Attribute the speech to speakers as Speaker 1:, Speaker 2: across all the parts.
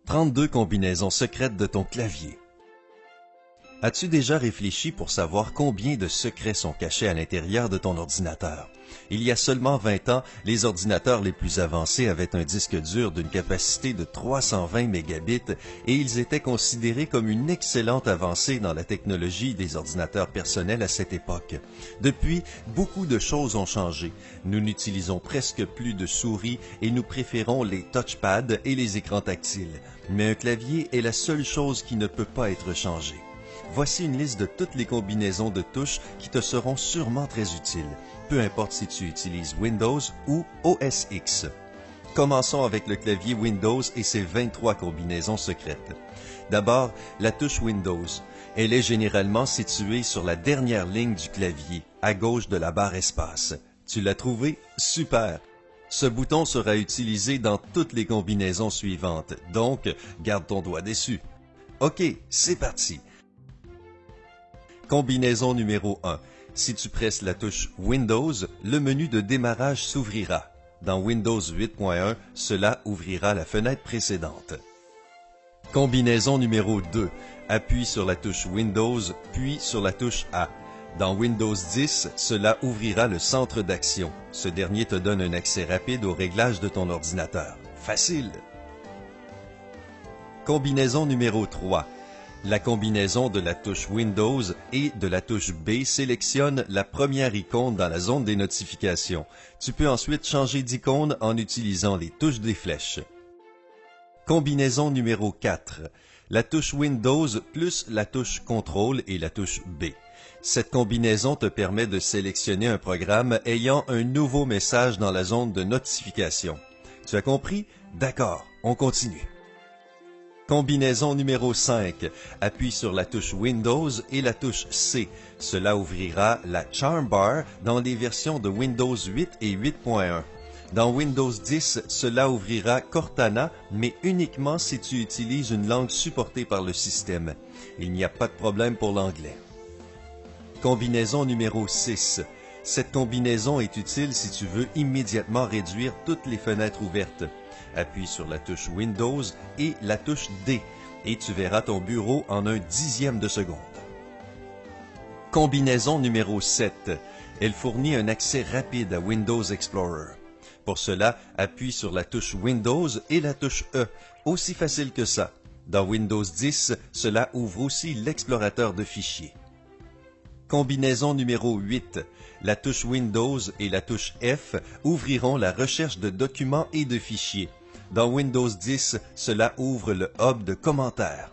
Speaker 1: 32 combinaisons secrètes de ton clavier. As-tu déjà réfléchi pour savoir combien de secrets sont cachés à l'intérieur de ton ordinateur? Il y a seulement 20 ans, les ordinateurs les plus avancés avaient un disque dur d'une capacité de 320 mégabits et ils étaient considérés comme une excellente avancée dans la technologie des ordinateurs personnels à cette époque. Depuis, beaucoup de choses ont changé. Nous n'utilisons presque plus de souris et nous préférons les touchpads et les écrans tactiles. Mais un clavier est la seule chose qui ne peut pas être changée. Voici une liste de toutes les combinaisons de touches qui te seront sûrement très utiles, peu importe si tu utilises Windows ou OS X. Commençons avec le clavier Windows et ses 23 combinaisons secrètes. D'abord, la touche Windows. Elle est généralement située sur la dernière ligne du clavier, à gauche de la barre espace. Tu l'as trouvé? Super! Ce bouton sera utilisé dans toutes les combinaisons suivantes, donc garde ton doigt dessus. OK, c'est parti! Combinaison numéro 1. Si tu presses la touche Windows, le menu de démarrage s'ouvrira. Dans Windows 8.1, cela ouvrira la fenêtre précédente. Combinaison numéro 2. Appuie sur la touche Windows, puis sur la touche A. Dans Windows 10, cela ouvrira le centre d'action. Ce dernier te donne un accès rapide aux réglages de ton ordinateur. Facile! Combinaison numéro 3. La combinaison de la touche Windows et de la touche B sélectionne la première icône dans la zone des notifications. Tu peux ensuite changer d'icône en utilisant les touches des flèches. Combinaison numéro 4. La touche Windows plus la touche Contrôle et la touche B. Cette combinaison te permet de sélectionner un programme ayant un nouveau message dans la zone de notification. Tu as compris? D'accord, on continue. Combinaison numéro 5. Appuie sur la touche Windows et la touche C. Cela ouvrira la Charm Bar dans les versions de Windows 8 et 8.1. Dans Windows 10, cela ouvrira Cortana, mais uniquement si tu utilises une langue supportée par le système. Il n'y a pas de problème pour l'anglais. Combinaison numéro 6. Cette combinaison est utile si tu veux immédiatement réduire toutes les fenêtres ouvertes. Appuie sur la touche Windows et la touche D et tu verras ton bureau en un dixième de seconde. Combinaison numéro 7. Elle fournit un accès rapide à Windows Explorer. Pour cela, appuie sur la touche Windows et la touche E. Aussi facile que ça. Dans Windows 10, cela ouvre aussi l'explorateur de fichiers. Combinaison numéro 8. La touche Windows et la touche F ouvriront la recherche de documents et de fichiers. Dans Windows 10, cela ouvre le hub de commentaires.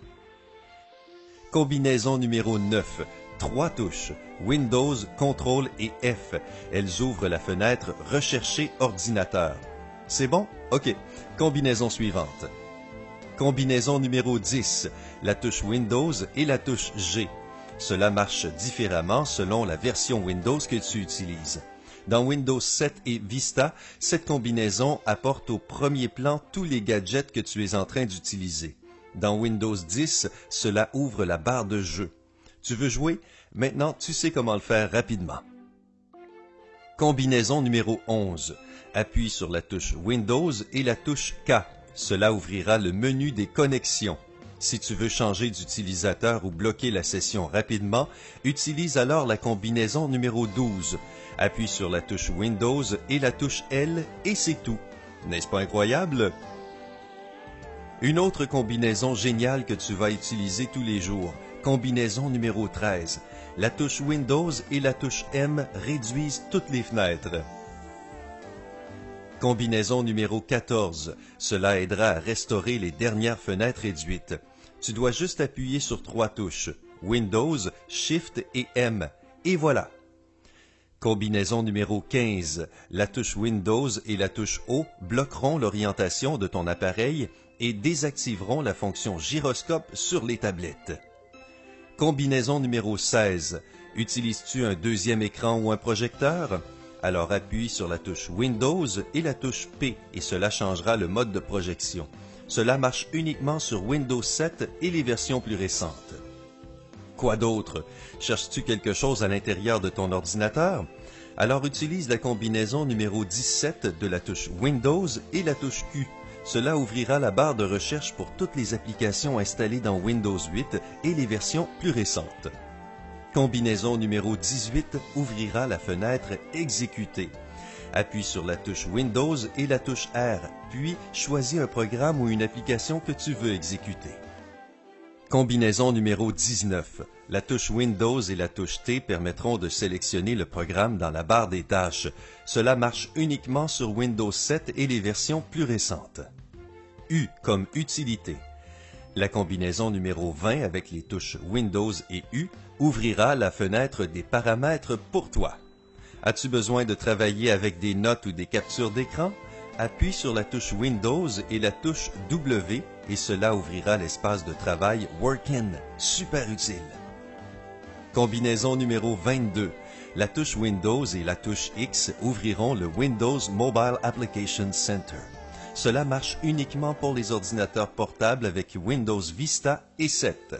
Speaker 1: Combinaison numéro 9. 3 touches, Windows, Contrôle et F. Elles ouvrent la fenêtre « Rechercher ordinateur ». C'est bon? OK. Combinaison suivante. Combinaison numéro 10. La touche Windows et la touche G. Cela marche différemment selon la version Windows que tu utilises. Dans Windows 7 et Vista, cette combinaison apporte au premier plan tous les gadgets que tu es en train d'utiliser. Dans Windows 10, cela ouvre la barre de jeu. Tu veux jouer? Maintenant, tu sais comment le faire rapidement. Combinaison numéro 11. Appuie sur la touche Windows et la touche K. Cela ouvrira le menu des connexions. Si tu veux changer d'utilisateur ou bloquer la session rapidement, utilise alors la combinaison numéro 12. Appuie sur la touche Windows et la touche L et c'est tout. N'est-ce pas incroyable? Une autre combinaison géniale que tu vas utiliser tous les jours. Combinaison numéro 13. La touche Windows et la touche M réduisent toutes les fenêtres. Combinaison numéro 14. Cela aidera à restaurer les dernières fenêtres réduites. Tu dois juste appuyer sur 3 touches, Windows, Shift et M. Et voilà! Combinaison numéro 15. La touche Windows et la touche O bloqueront l'orientation de ton appareil et désactiveront la fonction gyroscope sur les tablettes. Combinaison numéro 16. Utilises-tu un deuxième écran ou un projecteur? Alors appuie sur la touche Windows et la touche P et cela changera le mode de projection. Cela marche uniquement sur Windows 7 et les versions plus récentes. Quoi d'autre? Cherches-tu quelque chose à l'intérieur de ton ordinateur? Alors utilise la combinaison numéro 17 de la touche Windows et la touche Q. Cela ouvrira la barre de recherche pour toutes les applications installées dans Windows 8 et les versions plus récentes. Combinaison numéro 18 ouvrira la fenêtre Exécuter. Appuie sur la touche Windows et la touche R, puis choisis un programme ou une application que tu veux exécuter. Combinaison numéro 19. La touche Windows et la touche T permettront de sélectionner le programme dans la barre des tâches. Cela marche uniquement sur Windows 7 et les versions plus récentes. U comme utilité. La combinaison numéro 20 avec les touches Windows et U ouvrira la fenêtre des paramètres pour toi. As-tu besoin de travailler avec des notes ou des captures d'écran? Appuie sur la touche Windows et la touche W et cela ouvrira l'espace de travail Workin, super utile. Combinaison numéro 22. La touche Windows et la touche X ouvriront le Windows Mobile Application Center. Cela marche uniquement pour les ordinateurs portables avec Windows Vista et 7.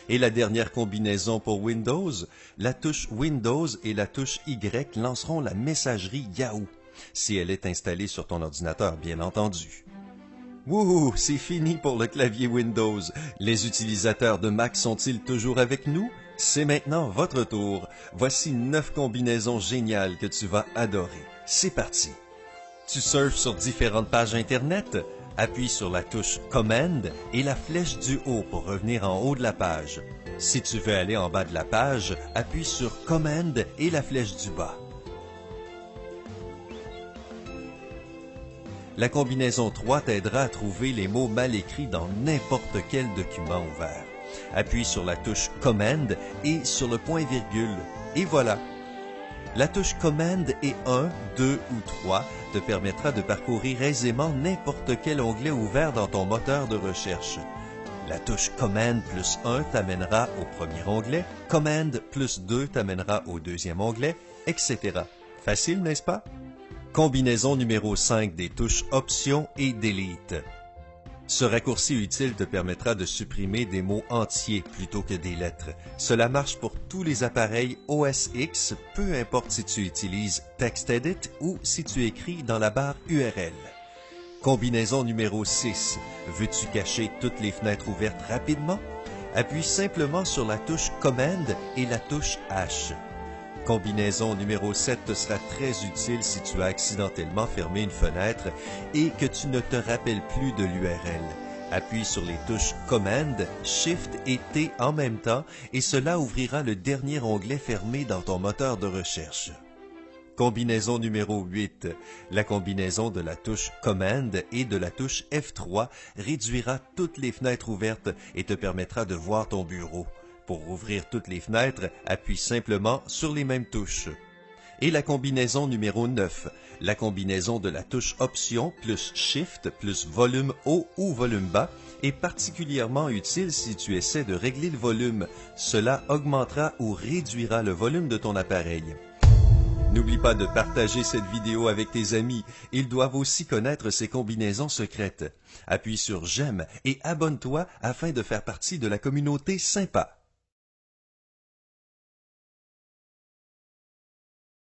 Speaker 1: Et la dernière combinaison pour Windows, la touche Windows et la touche Y lanceront la messagerie Yahoo, si elle est installée sur ton ordinateur, bien entendu. Wouhou, c'est fini pour le clavier Windows. Les utilisateurs de Mac sont-ils toujours avec nous? C'est maintenant votre tour. Voici 9 combinaisons géniales que tu vas adorer. C'est parti! Tu surfes sur différentes pages Internet? Appuie sur la touche Command et la flèche du haut pour revenir en haut de la page. Si tu veux aller en bas de la page, appuie sur Command et la flèche du bas. La combinaison 3 t'aidera à trouver les mots mal écrits dans n'importe quel document ouvert. Appuie sur la touche Command et sur le point-virgule. Et voilà! La touche Command et 1, 2 ou 3 te permettra de parcourir aisément n'importe quel onglet ouvert dans ton moteur de recherche. La touche Command plus 1 t'amènera au premier onglet, Command plus 2 t'amènera au deuxième onglet, etc. Facile, n'est-ce pas? Combinaison numéro 5 des touches Options et Delete. Ce raccourci utile te permettra de supprimer des mots entiers plutôt que des lettres. Cela marche pour tous les appareils OS X, peu importe si tu utilises TextEdit ou si tu écris dans la barre URL. Combinaison numéro 6. Veux-tu cacher toutes les fenêtres ouvertes rapidement? Appuie simplement sur la touche Command et la touche H. Combinaison numéro 7 te sera très utile si tu as accidentellement fermé une fenêtre et que tu ne te rappelles plus de l'URL. Appuie sur les touches Command, Shift et T en même temps et cela ouvrira le dernier onglet fermé dans ton moteur de recherche. Combinaison numéro 8. La combinaison de la touche Command et de la touche F3 réduira toutes les fenêtres ouvertes et te permettra de voir ton bureau. Pour ouvrir toutes les fenêtres, appuie simplement sur les mêmes touches. Et la combinaison numéro 9, la combinaison de la touche Option plus Shift plus volume haut ou volume bas est particulièrement utile si tu essaies de régler le volume. Cela augmentera ou réduira le volume de ton appareil. N'oublie pas de partager cette vidéo avec tes amis. Ils doivent aussi connaître ces combinaisons secrètes. Appuie sur J'aime et abonne-toi afin de faire partie de la communauté sympa.